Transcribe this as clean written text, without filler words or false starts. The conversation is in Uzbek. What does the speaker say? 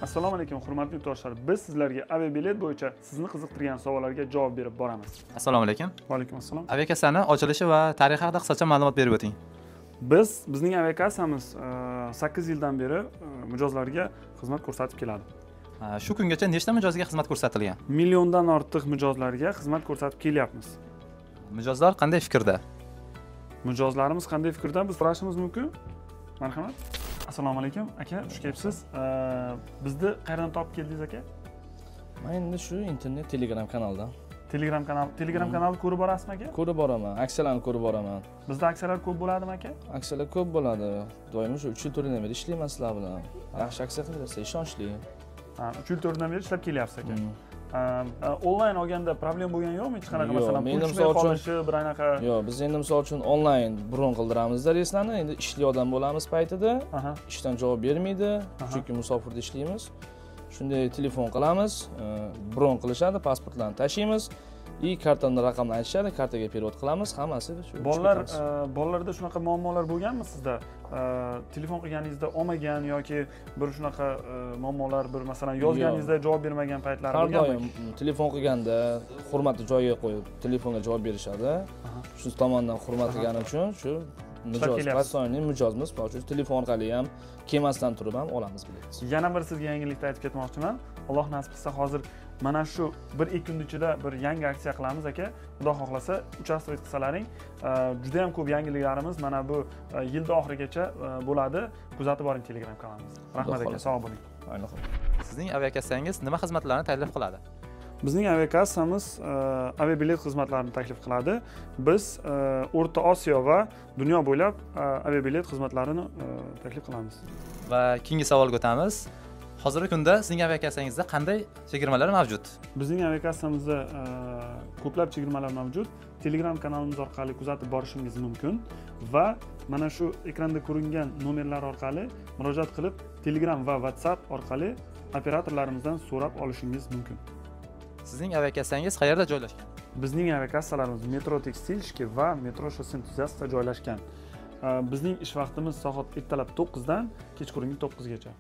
Assalomu alaykum, hurmatli yurtdoshlar. Biz sizlarga aviabilet bo'yicha sizni qiziqtirgan savollarga javob berib boramiz. Assalomu alaykum. Va alaykum assalom. Aviakassani ochilishi va tarixi haqida qisqacha ma'lumot berib o'ting. Bizning aviakassamiz 8 yildan beri mijozlarga xizmat ko'rsatib keladi. Shu kungacha nechta mijozga xizmat ko'rsatilgan? Milliondan ortiq mijozlarga xizmat ko'rsatib kelyapmiz. Mijozlar qanday fikrda? Mijozlarimiz qanday fikrda? Biz so'rashimiz mumkin. Marhamat. Assalomu alaykum aka, xush kelibsiz. Bizni qayerdan topib keldingiz aka? Men endi shu internet Telegram kanaldan. Telegram kanalni ko'rib borasizmi aka? Ko'rib boraman, aksiyalarni ko'rib boraman. Bizda aksiyalar ko'p bo'ladimi aka? Aksiyalar ko'p bo'ladi. Doim shu 3 yil to'rtdan beri ishlayman sizlar bilan. Yaxshi aksiya qilyapsiz, ishonchli. 3 yil to'rtdan beri ishlab kelyapsiz aka. Onlayn olganda problem bo'lgan yo'qmi? Hech qanaqa masalan pul qolishi, bir anaqa. Yo'q, biz endi misol uchun onlayn bron qildiramizda reyslarni. Endi ishli odam bo'lamiz paytida, ishdan javob bermaydi, chunki musofirda ishlaymiz. Shunday telefon qilamiz, bron qilishadi, pasportlarni tashiymiz. Kartaning raqamini aytishadi, kartaga perevod qilamiz, hammasi shu. Bolalarda shunaqa muammolar bo'lganmi sizda? Telefon qilganingizda olmagan yoki bir shunaqa muammolar, bir masalan yozganingizda javob bermagan paytlar bo'lganmi? Har doim telefon qilganda hurmatli joyiga qo'yib telefonga javob berishadi. Shu tomonidan hurmat qilgani uchun shu mijoz, postoyniy mijozimiz bor. Shu telefon orqali ham kelmasdan turib ham olamiz biletni. Yana bir sizga yangilikni aytib ketmoqchiman. Alloh nasib qilsa hozir mana shu 1-2 kun ichida bir yangi aksiya qilamiz aka. Xudo xohlasa, uchastroy qilsalaring, juda ham ko'p yangiliklarimiz mana bu yilda oxirigacha bo'ladi. Kuzatib boring Telegram kanalimizga. Rahmat aka, sog' bo'ling. Sizning aviakassangiz nima xizmatlarni taklif qiladi? Bizning aviakassamiz aviabilet xizmatlarini taklif qiladi. Biz O'rta Osiyo va dunyo bo'ylab aviabilet xizmatlarini taklif qilamiz. Va keyingi savolga o'tamiz. Hozirgi kunda sizning aviakassangizda qanday chegirmalar mavjud? Bizning aviakassamizda ko'plab chegirmalar mavjud. Telegram kanalimiz orqali kuzatib borishingiz mumkin va mana shu ekranda ko'ringan nomerlar orqali murojaat qilib Telegram va WhatsApp orqali operatorlarimizdan so'rab olishingiz mumkin. Sizning aviakassangiz qayerda joylashgan? Bizning aviakassalarimiz Metro Tekstilshki va Metro Shosse Entuziastda joylashgan. Bizning ish vaqtimiz soat ertalab 9 dan kechqurungi 9 gacha.